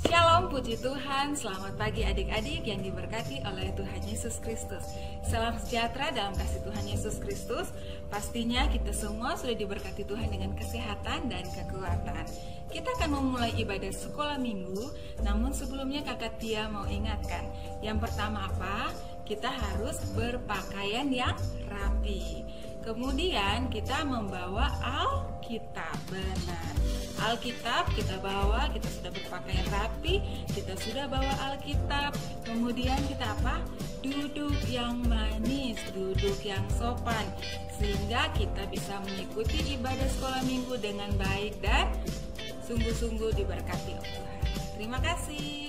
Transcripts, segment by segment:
Shalom, puji Tuhan. Selamat pagi adik-adik yang diberkati oleh Tuhan Yesus Kristus. Salam sejahtera dalam kasih Tuhan Yesus Kristus. Pastinya kita semua sudah diberkati Tuhan dengan kesehatan dan kekuatan. Kita akan memulai ibadah sekolah minggu. Namun sebelumnya kakak Tia mau ingatkan, yang pertama apa? Kita harus berpakaian yang rapi. Kemudian kita membawa Alkitab, benar. Alkitab kita bawa, kita sudah berpakaian rapi, kita sudah bawa Alkitab. Kemudian kita apa? Duduk yang manis, duduk yang sopan, sehingga kita bisa mengikuti ibadah sekolah minggu dengan baik dan sungguh-sungguh diberkati oleh Tuhan. Terima kasih.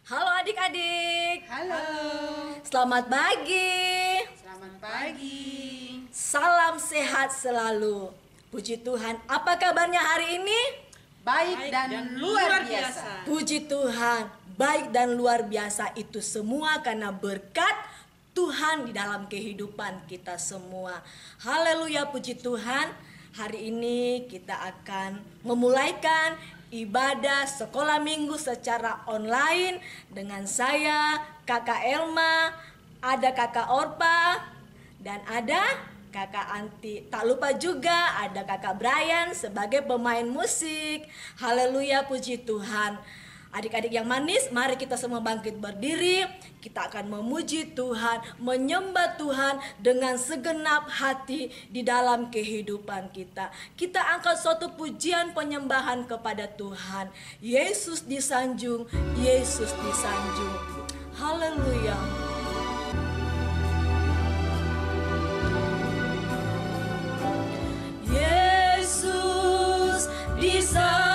Halo adik-adik. Halo. Selamat pagi. Selamat pagi. Salam sehat selalu. Puji Tuhan. Apa kabarnya hari ini? Baik dan luar biasa. Puji Tuhan. Baik dan luar biasa itu semua karena berkat Tuhan di dalam kehidupan kita semua. Haleluya, puji Tuhan. Hari ini kita akan memulaikan ibadah sekolah minggu secara online dengan saya, Kakak Elma, ada Kakak Orpa, dan ada Kakak Anti. Tak lupa juga ada Kakak Brian sebagai pemain musik. Haleluya, puji Tuhan. Adik-adik yang manis, mari kita semua bangkit berdiri. Kita akan memuji Tuhan, menyembah Tuhan dengan segenap hati di dalam kehidupan kita. Kita angkat suatu pujian penyembahan kepada Tuhan. Yesus disanjung, Yesus disanjung. Haleluya. Yesus disanjung.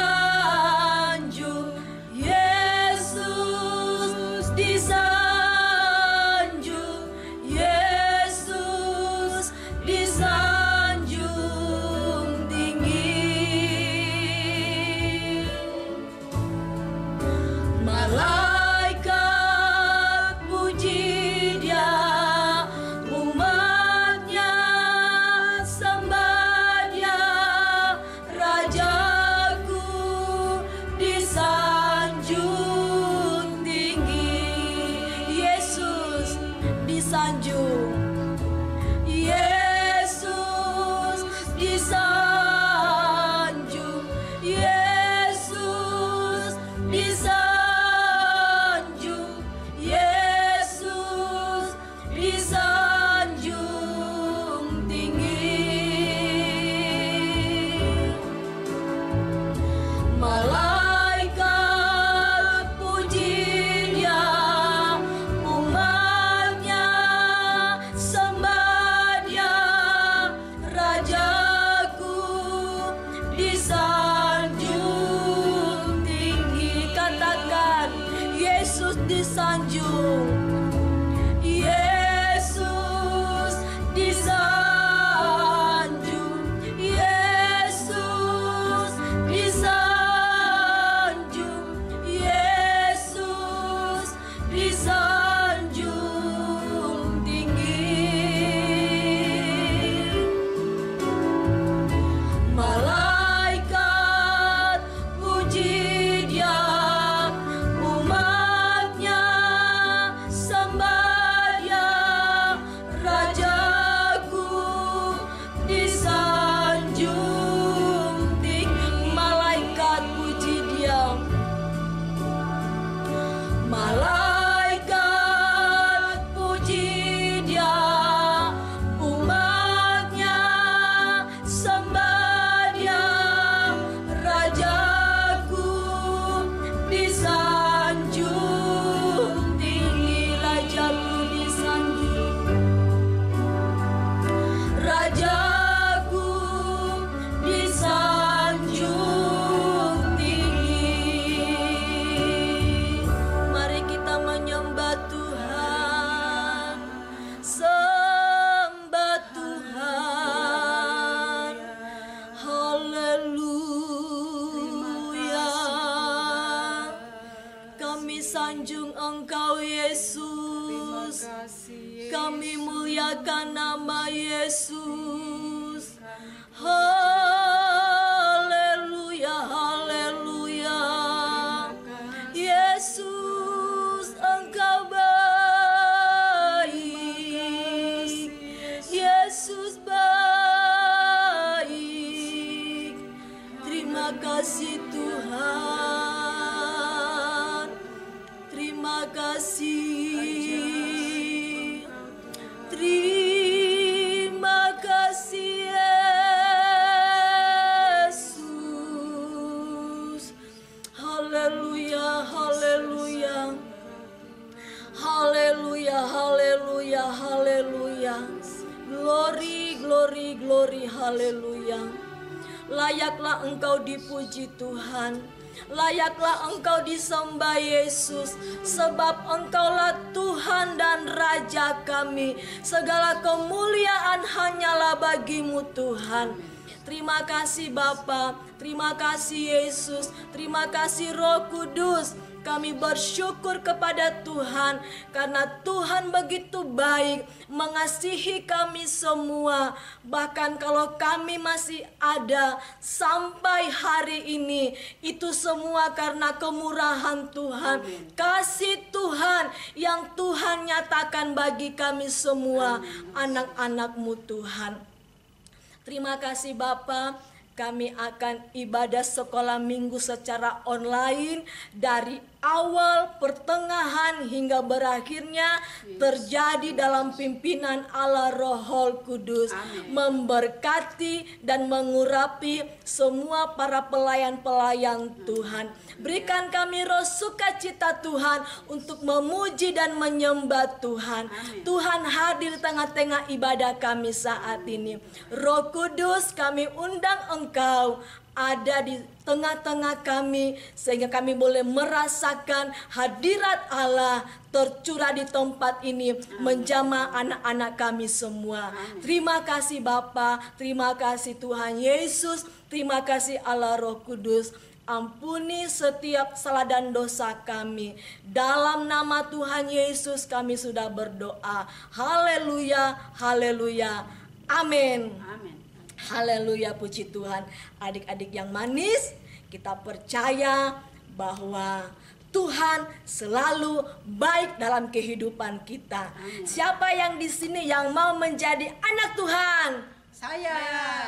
Malaikat puji sanjung Engkau Yesus. Kami muliakan nama Yesus. Haleluya, haleluya. Yesus, Engkau baik. Yesus baik. Terima kasih Tuhan. Terima kasih. Terima kasih Yesus. Haleluya, haleluya. Haleluya, haleluya, haleluya. Glory, glory, glory, haleluya. Layaklah Engkau dipuji Tuhan. Layaklah Engkau disembah Yesus. Sebab Engkaulah Tuhan dan Raja kami. Segala kemuliaan hanyalah bagimu Tuhan. Terima kasih Bapa, terima kasih Yesus, terima kasih Roh Kudus. Kami bersyukur kepada Tuhan karena Tuhan begitu baik mengasihi kami semua. Bahkan kalau kami masih ada sampai hari ini, itu semua karena kemurahan Tuhan, kasih Tuhan yang Tuhan nyatakan bagi kami semua, anak-anak-Mu Tuhan. Terima kasih Bapa. Kami akan ibadah sekolah minggu secara online dari awal, pertengahan hingga berakhirnya terjadi dalam pimpinan Allah Roh Kudus. Amin. Memberkati dan mengurapi semua para pelayan-pelayan Tuhan. Berikan kami roh sukacita Tuhan untuk memuji dan menyembah Tuhan. Amin. Tuhan hadir di tengah-tengah ibadah kami saat ini. Roh Kudus, kami undang Engkau ada di tengah-tengah kami sehingga kami boleh merasakan hadirat Allah tercurah di tempat ini. Amin. Menjamah anak-anak kami semua. Amin. Terima kasih Bapa, terima kasih Tuhan Yesus, terima kasih Allah Roh Kudus. Ampuni setiap salah dan dosa kami. Dalam nama Tuhan Yesus kami sudah berdoa. Haleluya, haleluya. Amin. Amin. Haleluya, puji Tuhan. Adik-adik yang manis, kita percaya bahwa Tuhan selalu baik dalam kehidupan kita. Amin. Siapa yang di sini yang mau menjadi anak Tuhan? Saya.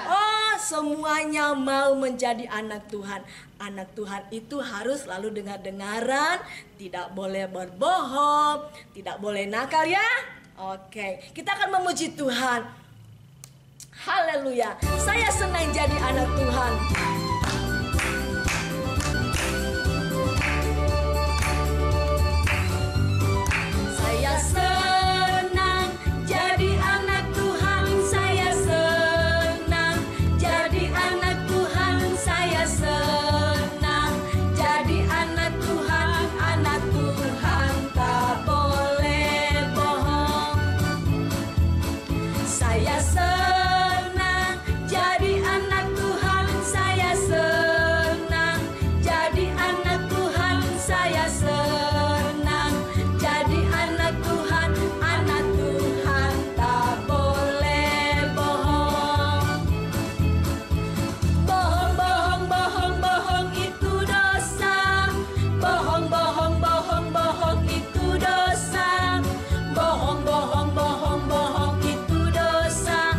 Oh, semuanya mau menjadi anak Tuhan. Anak Tuhan itu harus selalu dengar-dengaran, tidak boleh berbohong, tidak boleh nakal ya. Oke, kita akan memuji Tuhan. Haleluya. Saya senang jadi anak Tuhan. Saya senang jadi anak Tuhan. Saya senang jadi anak Tuhan. Saya senang jadi anak Tuhan. Anak Tuhan tak boleh bohong. Saya senang jadi anak Tuhan. Saya senang jadi anak Tuhan. Saya senang jadi anak Tuhan. Anak Tuhan tak boleh bohong. Bohong, bohong, bohong, bohong itu dosa. Bohong, bohong, bohong, bohong itu dosa. Bohong, bohong, bohong, bohong itu dosa.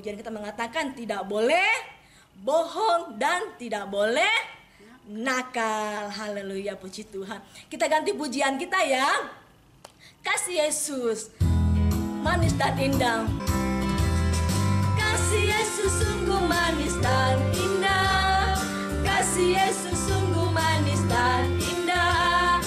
pujian kita mengatakan tidak boleh bohong dan tidak boleh nakal. Haleluya, puji Tuhan. Kita ganti pujian kita ya. Kasih Yesus manis dan indah. Kasih Yesus sungguh manis dan indah. Kasih Yesus sungguh manis dan indah.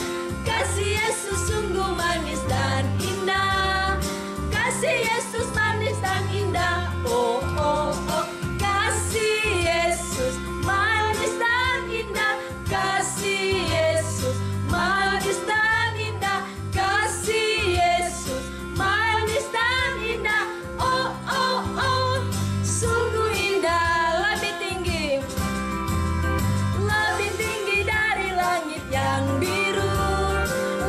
Kasih Yesus sungguh manis dan indah. Kasih Yesus manis dan indah. Oh oh oh. Kasih Yesus manis dan indah. Kasih Yesus manis dan indah. Kasih Yesus manis dan indah. Oh oh oh. Sungguh indah, lebih tinggi dari langit yang biru,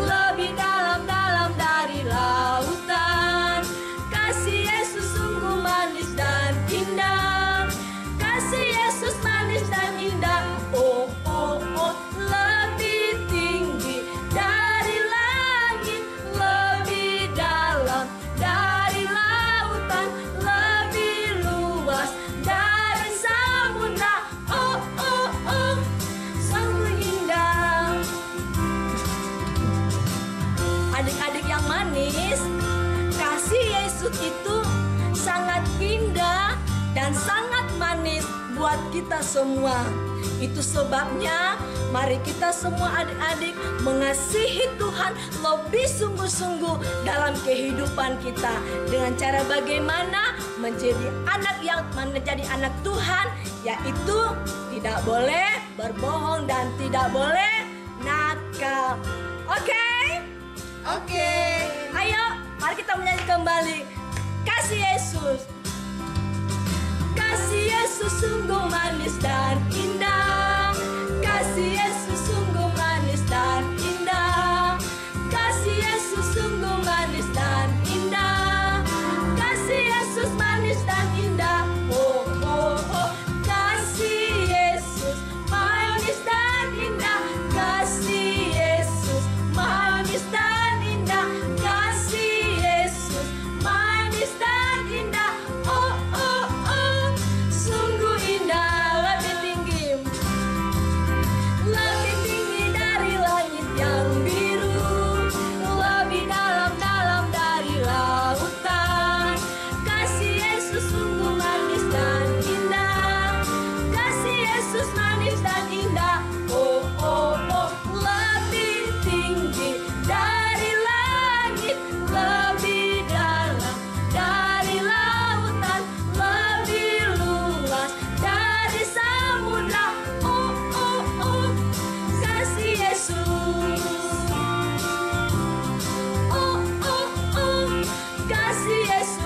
lebih dalam dari lautan. Kasih Yesus sungguh manis dan indah. Kasih Yesus manis dan indah. Oh oh oh. Lebih tinggi dari langit, lebih dalam dari lautan, lebih luas dari samudra. Oh oh oh. Sungguh indah. Adik-adik yang manis, kasih Yesus itu sangat indah dan sangat manis buat kita semua. Itu sebabnya mari kita semua adik-adik mengasihi Tuhan lebih sungguh-sungguh dalam kehidupan kita. Dengan cara bagaimana menjadi anak Tuhan, yaitu tidak boleh berbohong dan tidak boleh nakal. Oke? Oke. Ayo, mari kita menyanyi kembali. Kasih Yesus. Kasih Yesus sungguh manis dan indah. Kasih Yesus sungguh manis dan indah. Kasih Yesus sungguh manis dan indah. Kasih Yesus manis dan indah. Oh oh oh. Kasih Yesus manis dan indah. Kasih Yesus manis dan indah. Kasih Yesus manis dan indah. Oh oh oh. Sungguh indah, lebih tinggi dari langit yang biru, lebih dalam dari lautan. Kasih Yesus sungguh manis dan indah. Kasih Yesus manis dan indah. Oh oh oh. Lebih tinggi dari langit, lebih dalam dari lautan, lebih luas dari samudra. Oh oh oh. Kasih Yesus. Oh oh oh. Kasih Yesus.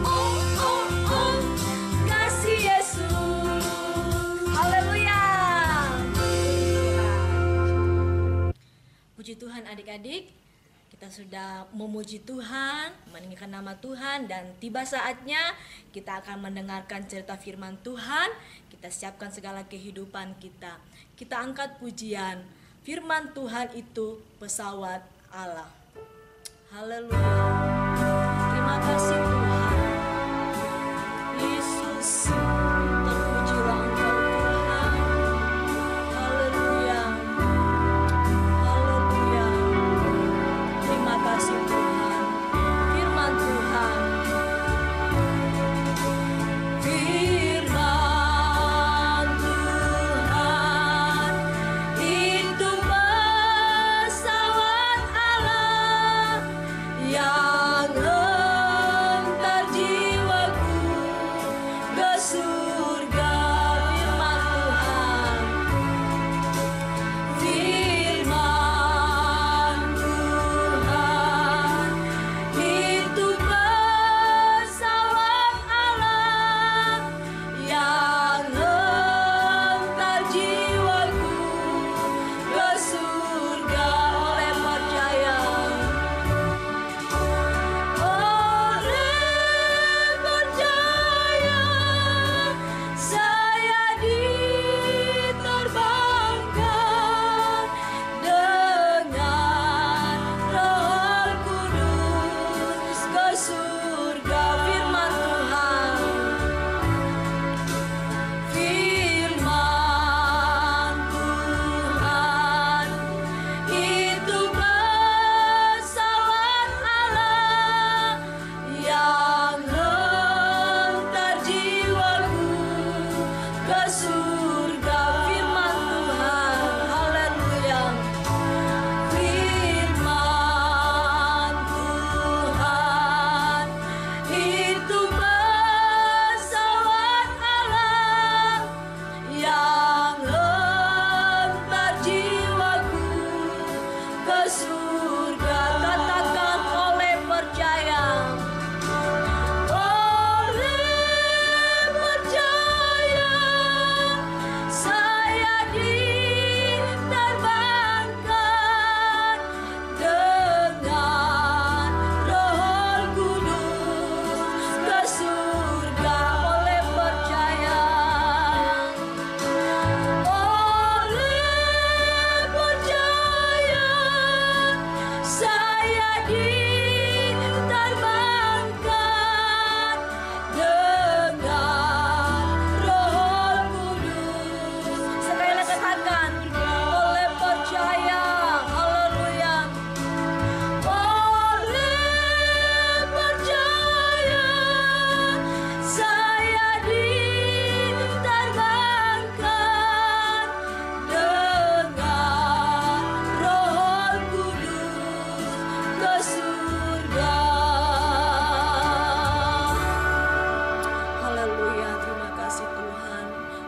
Oh oh oh. Kasih Yesus. Haleluya. Puji Tuhan adik-adik, kita sudah memuji Tuhan, meninggikan nama Tuhan, dan tiba saatnya kita akan mendengarkan cerita firman Tuhan. Kita siapkan segala kehidupan kita. Kita angkat pujian. Firman Tuhan itu pesawat Allah. Haleluya. Terima kasih Tuhan. Yesus, terpujilah Engkau Tuhan. Haleluya. Haleluya. Terima kasih Tuhan. Firman Tuhan. Firman Tuhan itu pesawat Allah yang hentak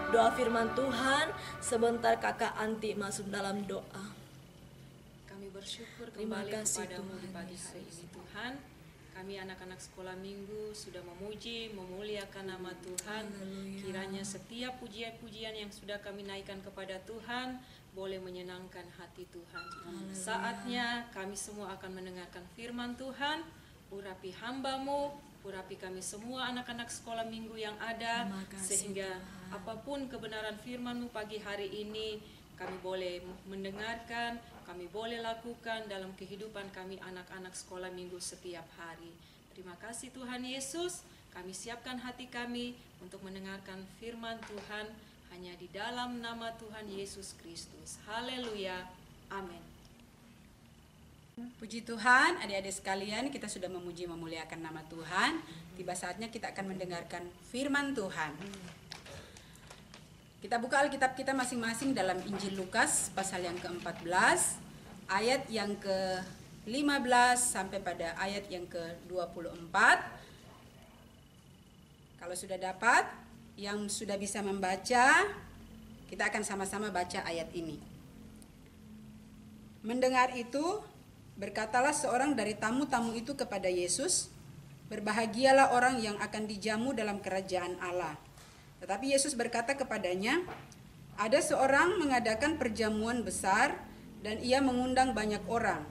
doa firman Tuhan. Sebentar Kakak Anti masuk dalam doa. Kami bersyukur Terima kembali kasih, kepadamu Tuhan di pagi Yesus. hari ini Tuhan. Kami anak-anak sekolah minggu sudah memuji, memuliakan nama Tuhan. Haleluya. Kiranya setiap pujian-pujian yang sudah kami naikkan kepada Tuhan boleh menyenangkan hati Tuhan. Saatnya kami semua akan mendengarkan firman Tuhan. Urapi hamba-Mu, urapi kami semua anak-anak sekolah minggu yang ada, Terima kasih, sehingga Tuhan. apapun kebenaran firman-Mu pagi hari ini, kami boleh mendengarkan, kami boleh lakukan dalam kehidupan kami anak-anak sekolah minggu setiap hari. Terima kasih Tuhan Yesus, kami siapkan hati kami untuk mendengarkan firman Tuhan hanya di dalam nama Tuhan Yesus Kristus. Haleluya, amin. Puji Tuhan, adik-adik sekalian, kita sudah memuji memuliakan nama Tuhan. Tiba saatnya kita akan mendengarkan firman Tuhan. Kita buka Alkitab kita masing-masing dalam Injil Lukas pasal yang ke-14, ayat yang ke-15 sampai pada ayat yang ke-24. Kalau sudah dapat, yang sudah bisa membaca, kita akan sama-sama baca ayat ini. Mendengar itu, berkatalah seorang dari tamu-tamu itu kepada Yesus, "Berbahagialah orang yang akan dijamu dalam kerajaan Allah." Tetapi Yesus berkata kepadanya, "Ada seorang mengadakan perjamuan besar dan ia mengundang banyak orang.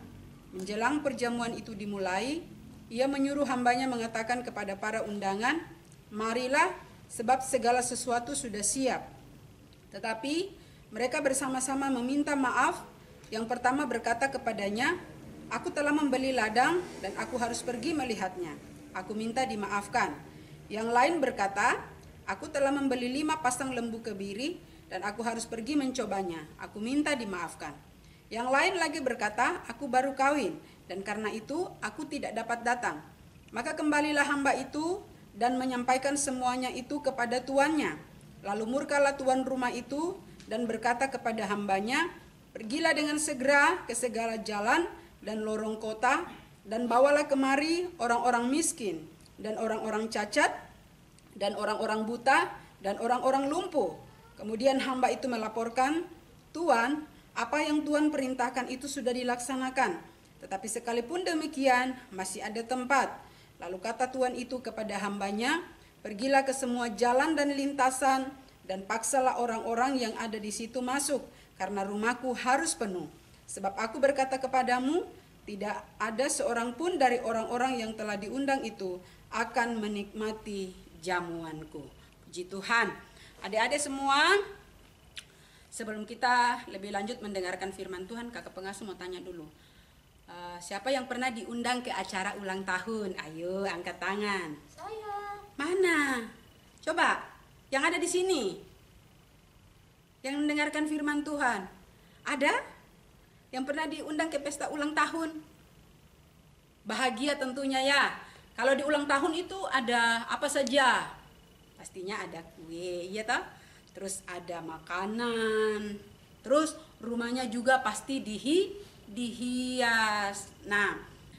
Menjelang perjamuan itu dimulai, ia menyuruh hambanya mengatakan kepada para undangan, 'Marilah, sebab segala sesuatu sudah siap.' Tetapi mereka bersama-sama meminta maaf. Yang pertama berkata kepadanya, 'Aku telah membeli ladang dan aku harus pergi melihatnya. Aku minta dimaafkan.' Yang lain berkata, 'Aku telah membeli 5 pasang lembu kebiri dan aku harus pergi mencobanya. Aku minta dimaafkan.' Yang lain lagi berkata, 'Aku baru kawin dan karena itu aku tidak dapat datang.' Maka kembalilah hamba itu dan menyampaikan semuanya itu kepada tuannya. Lalu murkalah tuan rumah itu dan berkata kepada hambanya, 'Pergilah dengan segera ke segala jalan dan lorong kota dan bawalah kemari orang-orang miskin dan orang-orang cacat dan orang-orang buta dan orang-orang lumpuh.' Kemudian hamba itu melaporkan, 'Tuan, apa yang Tuan perintahkan itu sudah dilaksanakan. Tetapi sekalipun demikian masih ada tempat.' Lalu kata tuan itu kepada hambanya, 'Pergilah ke semua jalan dan lintasan dan paksalah orang-orang yang ada di situ masuk, karena rumahku harus penuh. Sebab aku berkata kepadamu, tidak ada seorang pun dari orang-orang yang telah diundang itu akan menikmati jamuanku.'" Puji Tuhan. Adik-adik semua, sebelum kita lebih lanjut mendengarkan firman Tuhan, kakak pengasuh mau tanya dulu. Siapa yang pernah diundang ke acara ulang tahun? Ayo angkat tangan. Saya. Mana? Coba, yang ada di sini. Yang mendengarkan firman Tuhan. Ada? Yang pernah diundang ke pesta ulang tahun? Bahagia tentunya ya. Kalau di ulang tahun itu ada apa saja? Pastinya ada kue, ya toh? Terus ada makanan. Terus rumahnya juga pasti dihias. Nah,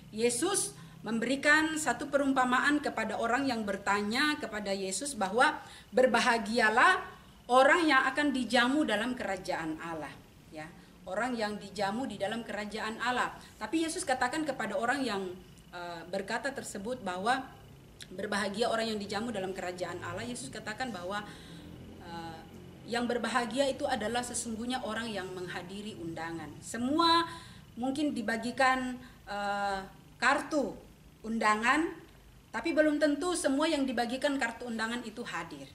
Yesus memberikan satu perumpamaan kepada orang yang bertanya kepada Yesus bahwa berbahagialah orang yang akan dijamu dalam kerajaan Allah, ya. Orang yang dijamu di dalam kerajaan Allah. Tapi Yesus katakan kepada orang yang berkata tersebut bahwa berbahagia orang yang dijamu dalam kerajaan Allah. Yesus katakan bahwa yang berbahagia itu adalah sesungguhnya orang yang menghadiri undangan. Semua mungkin dibagikan kartu undangan, tapi belum tentu semua yang dibagikan kartu undangan itu hadir.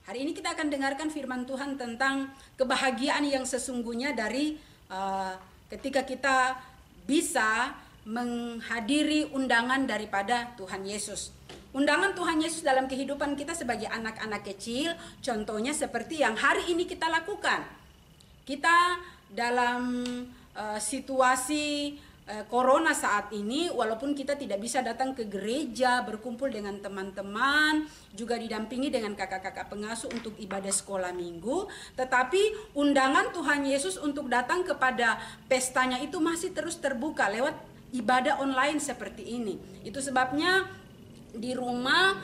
Hari ini kita akan dengarkan firman Tuhan tentang kebahagiaan yang sesungguhnya dari ketika kita bisa menghadiri undangan daripada Tuhan Yesus. Undangan Tuhan Yesus dalam kehidupan kita sebagai anak-anak kecil, contohnya seperti yang hari ini kita lakukan. Kita dalam situasi corona saat ini, walaupun kita tidak bisa datang ke gereja, berkumpul dengan teman-teman, juga didampingi dengan kakak-kakak pengasuh untuk ibadah sekolah minggu, tetapi undangan Tuhan Yesus untuk datang kepada pestanya itu masih terus terbuka lewat ibadah online seperti ini. Itu sebabnya di rumah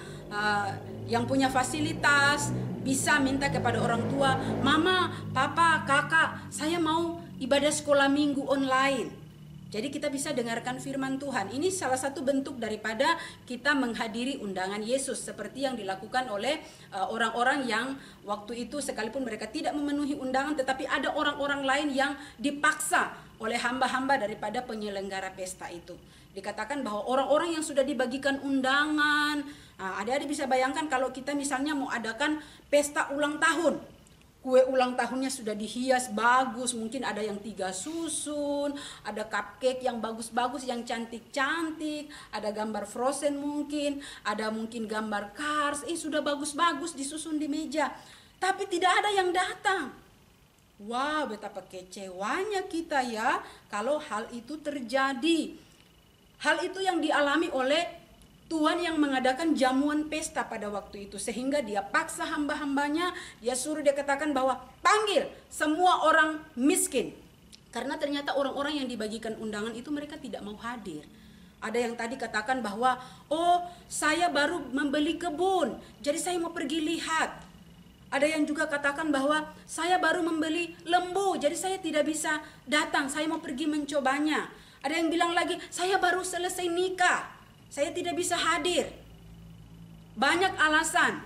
yang punya fasilitas bisa minta kepada orang tua, mama, papa, kakak, saya mau ibadah sekolah minggu online. Jadi kita bisa dengarkan firman Tuhan. Ini salah satu bentuk daripada kita menghadiri undangan Yesus, seperti yang dilakukan oleh orang-orang yang waktu itu sekalipun mereka tidak memenuhi undangan, tetapi ada orang-orang lain yang dipaksa oleh hamba-hamba daripada penyelenggara pesta itu. Dikatakan bahwa orang-orang yang sudah dibagikan undangan, adik-adik bisa bayangkan kalau kita misalnya mau adakan pesta ulang tahun, kue ulang tahunnya sudah dihias bagus, mungkin ada yang 3 susun, ada cupcake yang bagus-bagus, yang cantik-cantik, ada gambar Frozen mungkin, ada mungkin gambar Cars, sudah bagus-bagus disusun di meja, tapi tidak ada yang datang. Wow, betapa kecewanya kita ya kalau hal itu terjadi. Hal itu yang dialami oleh Tuhan yang mengadakan jamuan pesta pada waktu itu, sehingga dia paksa hamba-hambanya, dia suruh, dia katakan bahwa panggil semua orang miskin. Karena ternyata orang-orang yang dibagikan undangan itu mereka tidak mau hadir. Ada yang tadi katakan bahwa, oh saya baru membeli kebun, jadi saya mau pergi lihat. Ada yang juga katakan bahwa saya baru membeli lembu, jadi saya tidak bisa datang, saya mau pergi mencobanya. Ada yang bilang lagi, saya baru selesai nikah, saya tidak bisa hadir. Banyak alasan.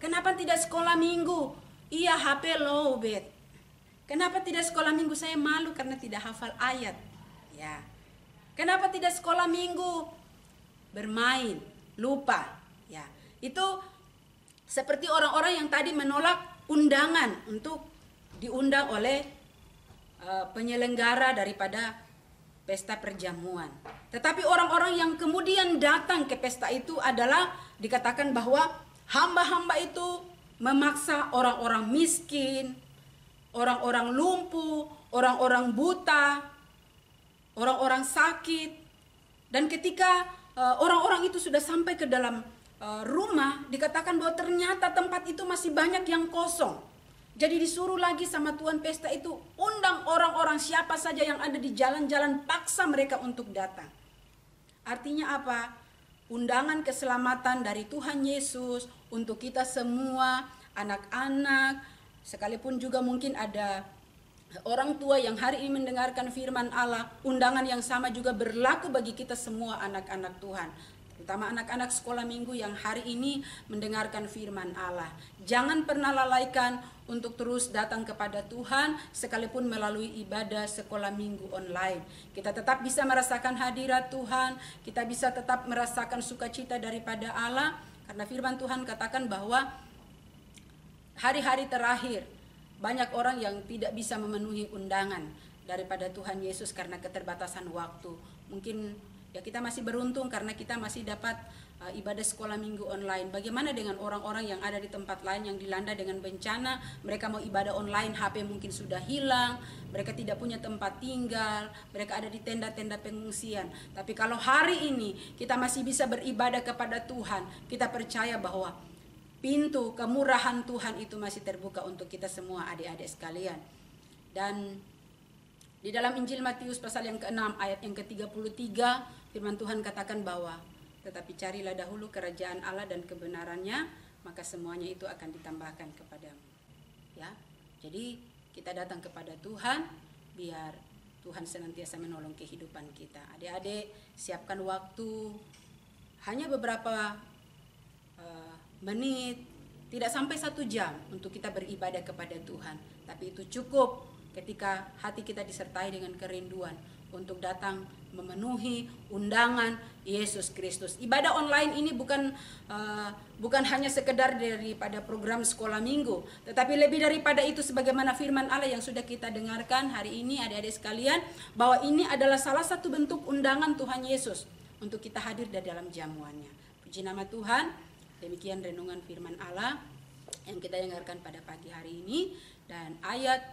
Kenapa tidak sekolah minggu? Iya, HP lowbat. Kenapa tidak sekolah minggu? Saya malu karena tidak hafal ayat. Ya. Kenapa tidak sekolah minggu? Bermain, lupa. Ya. Itu seperti orang-orang yang tadi menolak undangan untuk diundang oleh penyelenggara daripada pesta perjamuan. Tetapi orang-orang yang kemudian datang ke pesta itu adalah dikatakan bahwa hamba-hamba itu memaksa orang-orang miskin, orang-orang lumpuh, orang-orang buta, orang-orang sakit. Dan ketika orang-orang itu sudah sampai ke dalam rumah, dikatakan bahwa ternyata tempat itu masih banyak yang kosong. Jadi disuruh lagi sama tuan pesta itu, undang orang-orang siapa saja yang ada di jalan-jalan, paksa mereka untuk datang. Artinya apa? Undangan keselamatan dari Tuhan Yesus untuk kita semua, anak-anak, sekalipun juga mungkin ada orang tua yang hari ini mendengarkan firman Allah, undangan yang sama juga berlaku bagi kita semua anak-anak Tuhan. Terutama anak-anak sekolah minggu yang hari ini mendengarkan firman Allah. Jangan pernah lalaikan untuk terus datang kepada Tuhan sekalipun melalui ibadah sekolah minggu online. Kita tetap bisa merasakan hadirat Tuhan, kita bisa tetap merasakan sukacita daripada Allah, karena firman Tuhan katakan bahwa hari-hari terakhir banyak orang yang tidak bisa memenuhi undangan daripada Tuhan Yesus karena keterbatasan waktu. Mungkin ya kita masih beruntung karena kita masih dapat ibadah sekolah minggu online. Bagaimana dengan orang-orang yang ada di tempat lain yang dilanda dengan bencana? Mereka mau ibadah online, HP mungkin sudah hilang, mereka tidak punya tempat tinggal, mereka ada di tenda-tenda pengungsian. Tapi kalau hari ini kita masih bisa beribadah kepada Tuhan, kita percaya bahwa pintu kemurahan Tuhan itu masih terbuka untuk kita semua adik-adik sekalian. Dan di dalam Injil Matius pasal yang ke-6 ayat yang ke-33, firman Tuhan katakan bahwa tetapi carilah dahulu kerajaan Allah dan kebenarannya, maka semuanya itu akan ditambahkan kepadamu. Ya. Jadi kita datang kepada Tuhan biar Tuhan senantiasa menolong kehidupan kita. Adik-adik, siapkan waktu hanya beberapa menit, tidak sampai 1 jam untuk kita beribadah kepada Tuhan. Tapi itu cukup ketika hati kita disertai dengan kerinduan untuk datang memenuhi undangan Yesus Kristus. Ibadah online ini bukan hanya sekedar daripada program sekolah minggu, tetapi lebih daripada itu, sebagaimana firman Allah yang sudah kita dengarkan hari ini adik-adik sekalian, bahwa ini adalah salah satu bentuk undangan Tuhan Yesus untuk kita hadir di dalam jamuannya. Puji nama Tuhan. Demikian renungan firman Allah yang kita dengarkan pada pagi hari ini, dan ayat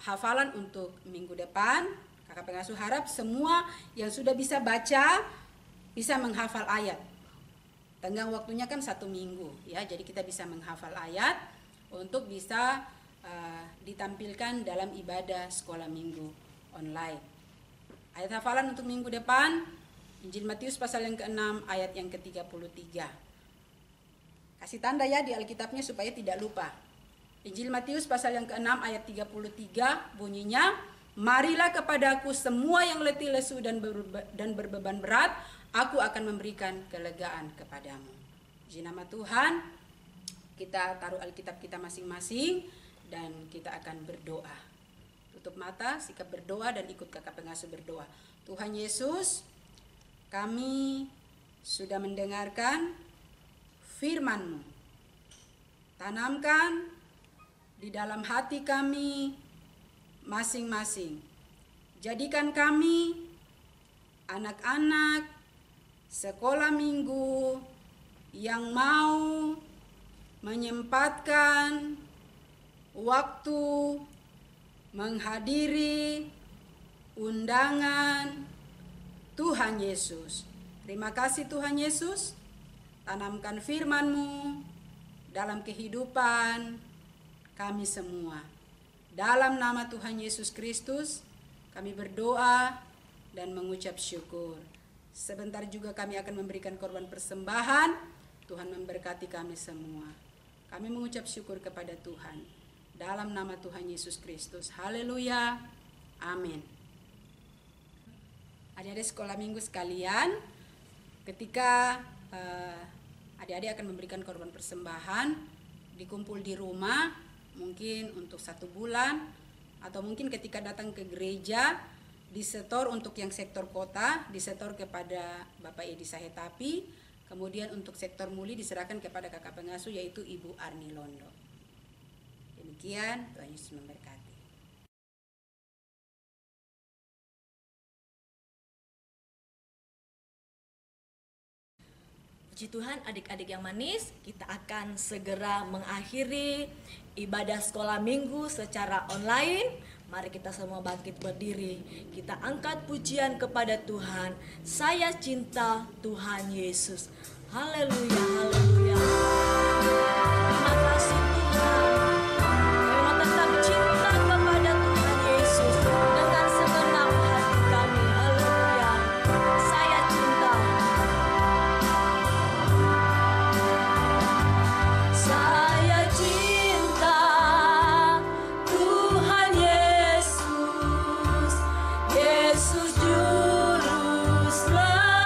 hafalan untuk minggu depan. Kakak pengasuh harap semua yang sudah bisa baca bisa menghafal ayat. Tenggang waktunya kan 1 minggu ya, jadi kita bisa menghafal ayat untuk bisa ditampilkan dalam ibadah sekolah minggu online. Ayat hafalan untuk minggu depan, Injil Matius pasal yang ke-6 ayat yang ke-33. Kasih tanda ya di Alkitabnya supaya tidak lupa. Injil Matius pasal yang ke-6 ayat 33 bunyinya, marilah kepadaku semua yang letih lesu dan berbeban berat, aku akan memberikan kelegaan kepadamu. Di nama Tuhan, kita taruh Alkitab kita masing-masing dan kita akan berdoa. Tutup mata, sikap berdoa dan ikut kakak pengasuh berdoa. Tuhan Yesus, kami sudah mendengarkan firman-Mu. Tanamkan di dalam hati kami masing-masing. Jadikan kami anak-anak sekolah minggu yang mau menyempatkan waktu menghadiri undangan Tuhan Yesus. Terima kasih Tuhan Yesus, tanamkan firman-Mu dalam kehidupan kami semua. Dalam nama Tuhan Yesus Kristus, kami berdoa dan mengucap syukur. Sebentar juga kami akan memberikan korban persembahan. Tuhan memberkati kami semua. Kami mengucap syukur kepada Tuhan. Dalam nama Tuhan Yesus Kristus. Haleluya. Amin. Adik-adik sekolah minggu sekalian, ketika adik-adik akan memberikan korban persembahan, dikumpul di rumah, mungkin untuk 1 bulan, atau mungkin ketika datang ke gereja, disetor untuk yang sektor kota, disetor kepada Bapak Edi Sahetapi, kemudian untuk sektor muli diserahkan kepada kakak pengasuh yaitu Ibu Arni Londo. Demikian, Tuhan Yesus memberkati. Puji Tuhan, adik-adik yang manis, kita akan segera mengakhiri ibadah sekolah minggu secara online. Mari kita semua bangkit berdiri. Kita angkat pujian kepada Tuhan. Saya cinta Tuhan Yesus. Haleluya, haleluya. Terima kasih Tuhan. Kami tetap cinta kepada Tuhan Yesus dengan segenap hati kami. Haleluya. Saya cinta. Saya cinta Tuhan Yesus, Yesus juru selamatku.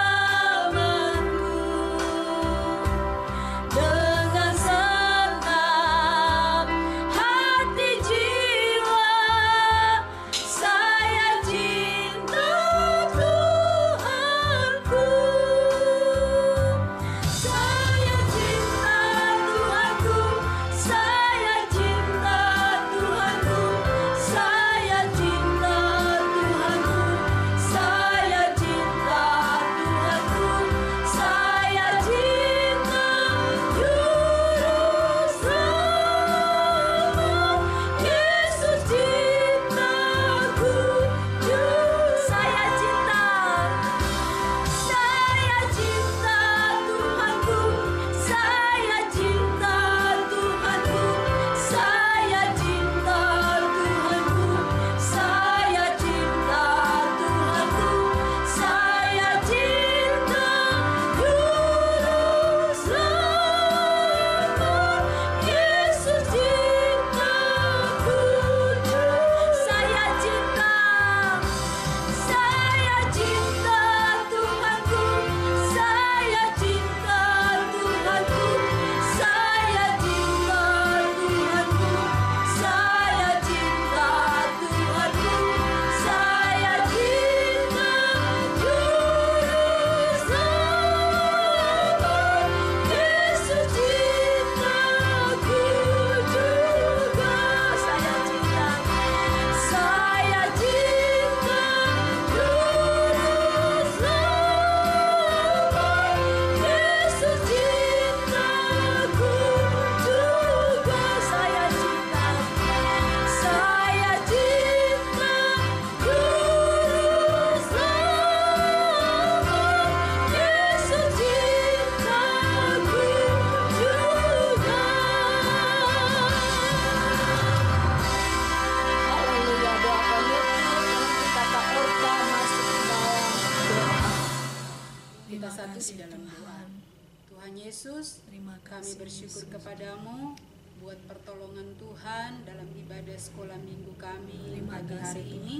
bersyukur kepadamu buat pertolongan Tuhan dalam ibadah sekolah minggu kami pagi hari ini.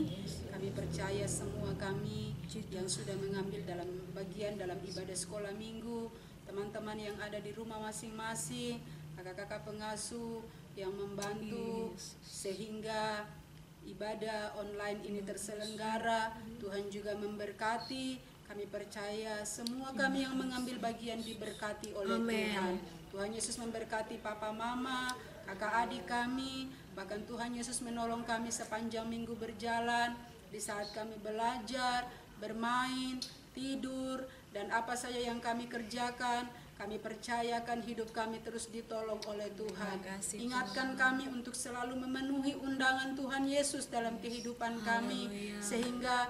Kami percaya semua kami yang sudah mengambil bagian dalam ibadah sekolah minggu, teman-teman yang ada di rumah masing-masing, kakak-kakak pengasuh yang membantu sehingga ibadah online ini terselenggara. Tuhan juga memberkati. Kami percaya semua kami yang mengambil bagian diberkati oleh Tuhan. Tuhan Yesus memberkati papa mama, kakak adik kami. Bahkan Tuhan Yesus menolong kami sepanjang minggu berjalan. Di saat kami belajar, bermain, tidur, dan apa saja yang kami kerjakan, kami percayakan hidup kami terus ditolong oleh Tuhan. Ingatkan kami untuk selalu memenuhi undangan Tuhan Yesus dalam kehidupan kami, sehingga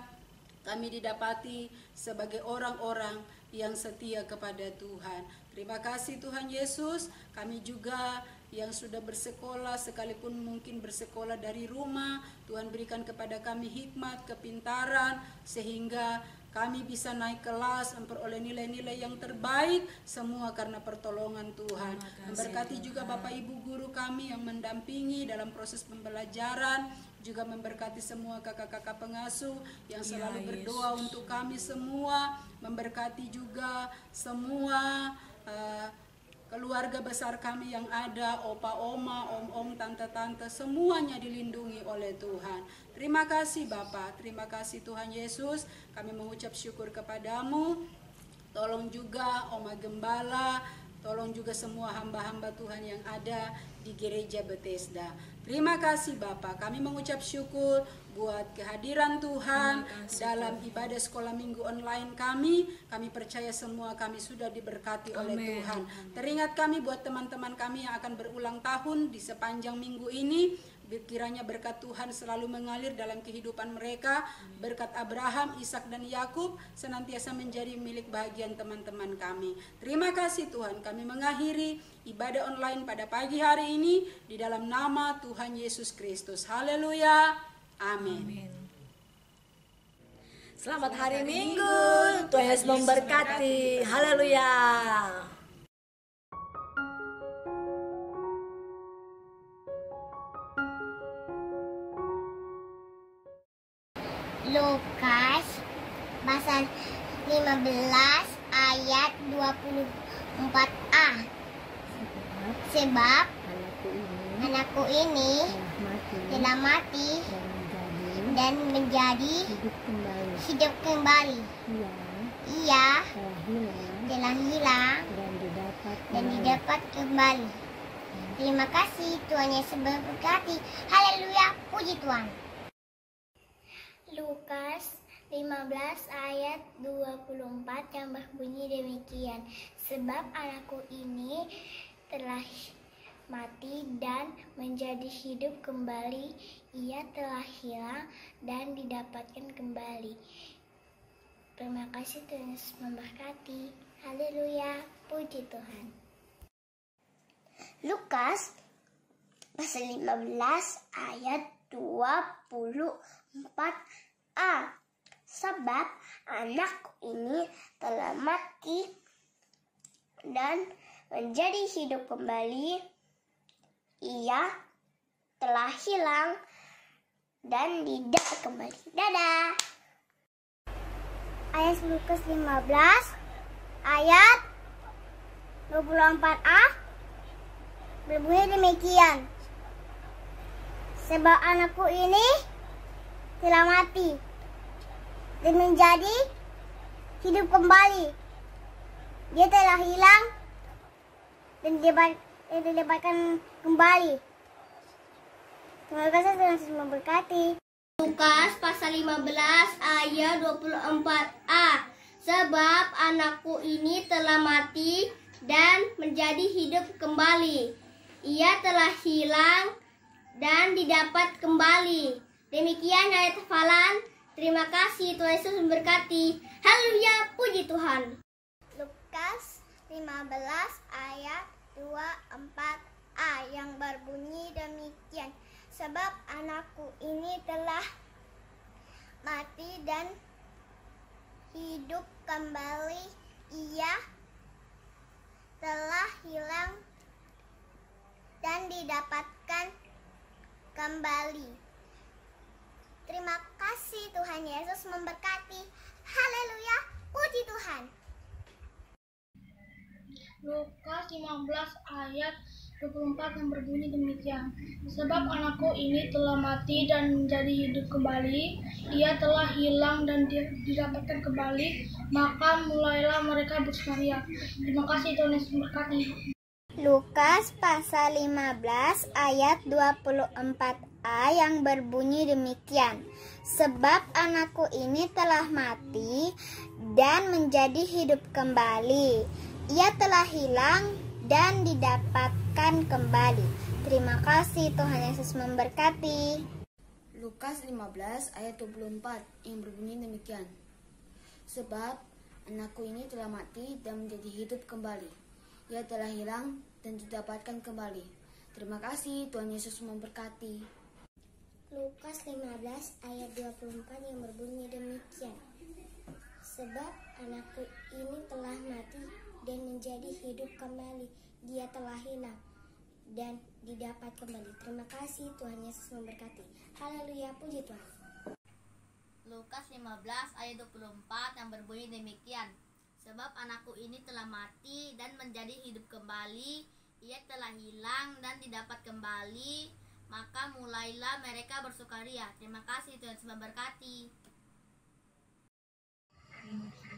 kami didapati sebagai orang-orang yang setia kepada Tuhan. Terima kasih Tuhan Yesus. Kami juga yang sudah bersekolah, sekalipun mungkin bersekolah dari rumah, Tuhan berikan kepada kami hikmat, kepintaran, sehingga kami bisa naik kelas, memperoleh nilai-nilai yang terbaik, semua karena pertolongan Tuhan. Memberkati juga Bapak Ibu guru kami yang mendampingi dalam proses pembelajaran, juga memberkati semua kakak-kakak pengasuh yang selalu berdoa untuk kami semua. Memberkati juga semua keluarga besar kami yang ada, opa, oma, om, tante, semuanya dilindungi oleh Tuhan. Terima kasih Bapa, terima kasih Tuhan Yesus. Kami mengucap syukur kepadamu. Tolong juga Oma Gembala, tolong juga semua hamba-hamba Tuhan yang ada di gereja Bethesda. Terima kasih Bapak, kami mengucap syukur buat kehadiran Tuhan dalam ibadah sekolah minggu online kami. Kami percaya semua kami sudah diberkati oleh Tuhan. Teringat kami buat teman-teman kami yang akan berulang tahun di sepanjang minggu ini. Kiranya berkat Tuhan selalu mengalir dalam kehidupan mereka. Berkat Abraham, Ishak dan Yakub senantiasa menjadi milik bahagian teman-teman kami. Terima kasih Tuhan, kami mengakhiri ibadah online pada pagi hari ini di dalam nama Tuhan Yesus Kristus. Haleluya. Amin. Selamat hari Minggu. Tuhan Yesus memberkati. Haleluya. Lukas pasal 15 ayat 24a. Sebab anakku ini telah mati dan menjadi hidup kembali. Ia telah hilang dan didapat kembali. Terima kasih, Tuhan Yesus memberkati. Haleluya, puji Tuhan. Lukas 15 ayat 24 yang berbunyi demikian. Sebab anakku ini telah mati dan menjadi hidup kembali. Ia telah hilang dan didapatkan kembali. Terima kasih, Tuhan Yesus memberkati. Haleluya, puji Tuhan. Lukas pasal 15 ayat 24a. Sebab anakku ini telah mati dan menjadi hidup kembali. Ia telah hilang dan didapat kembali. Dadah. Ayat Lukas 15 ayat 24a berbunyi demikian. Sebab anakku ini telah mati dan menjadi hidup kembali. Dia telah hilang dan didapatkan kembali. Terima kasih, Tuhan Yesus memberkati. Lukas pasal 15 ayat 24a. Sebab anakku ini telah mati dan menjadi hidup kembali. Ia telah hilang dan didapat kembali. Demikian ayat hafalan. Terima kasih, Tuhan Yesus memberkati. Haleluya, puji Tuhan. Lukas 15 ayat 24a yang berbunyi demikian. Sebab anakku ini telah mati dan hidup kembali. Ia telah hilang didapatkan kembali. Terima kasih, Tuhan Yesus memberkati. Haleluya, puji Tuhan. Lukas 15 ayat 24 yang berbunyi demikian. Sebab anakku ini telah mati dan menjadi hidup kembali. Ia telah hilang dan didapatkan kembali. Maka mulailah mereka bersukaria. Terima kasih, Tuhan Yesus memberkati. Lukas pasal 15 ayat 24a yang berbunyi demikian. Sebab anakku ini telah mati dan menjadi hidup kembali. Ia telah hilang dan didapatkan kembali. Terima kasih, Tuhan Yesus memberkati. Lukas 15 ayat 24 yang berbunyi demikian. Sebab anakku ini telah mati dan menjadi hidup kembali. Ia telah hilang dan didapatkan kembali. Terima kasih, Tuhan Yesus memberkati. Lukas 15 ayat 24 yang berbunyi demikian. Sebab anakku ini telah mati dan menjadi hidup kembali. Dia telah hilang dan didapat kembali. Terima kasih, Tuhan Yesus memberkati. Haleluya, puji Tuhan. Lukas 15 ayat 24 yang berbunyi demikian. Sebab anakku ini telah mati dan menjadi hidup kembali. Ia telah hilang dan didapat kembali. Maka mulailah mereka bersukaria. Terima kasih, Tuhan Yesus memberkati.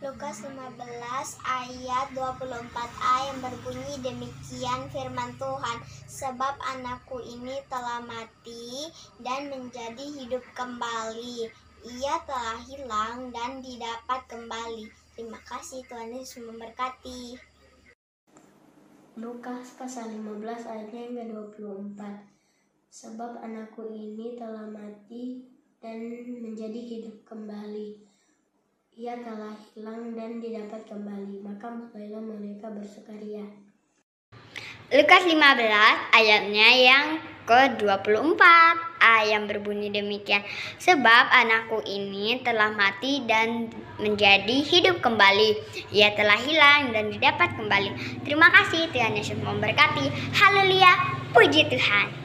Lukas 15 ayat 24a yang berbunyi demikian firman Tuhan. Sebab anakku ini telah mati dan menjadi hidup kembali. Ia telah hilang dan didapat kembali. Terima kasih, Tuhan Yesus memberkati. Lukas pasal 15 ayatnya yang ke-24. Sebab anakku ini telah mati dan menjadi hidup kembali. Ia telah hilang dan didapat kembali, maka mulailah mereka bersukaria. Lukas 15 ayatnya yang ke-24 yang berbunyi demikian. Sebab anakku ini telah mati dan menjadi hidup kembali. Ia telah hilang dan didapat kembali. Terima kasih, Tuhan Yesus memberkati. Haleluya, puji Tuhan.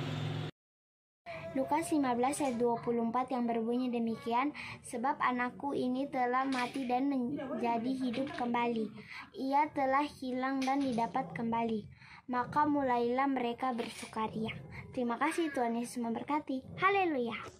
Lukas 15 ayat 24 yang berbunyi demikian. Sebab anakku ini telah mati dan menjadi hidup kembali. Ia telah hilang dan didapat kembali. Maka mulailah mereka bersukaria. Terima kasih, Tuhan Yesus memberkati. Haleluya.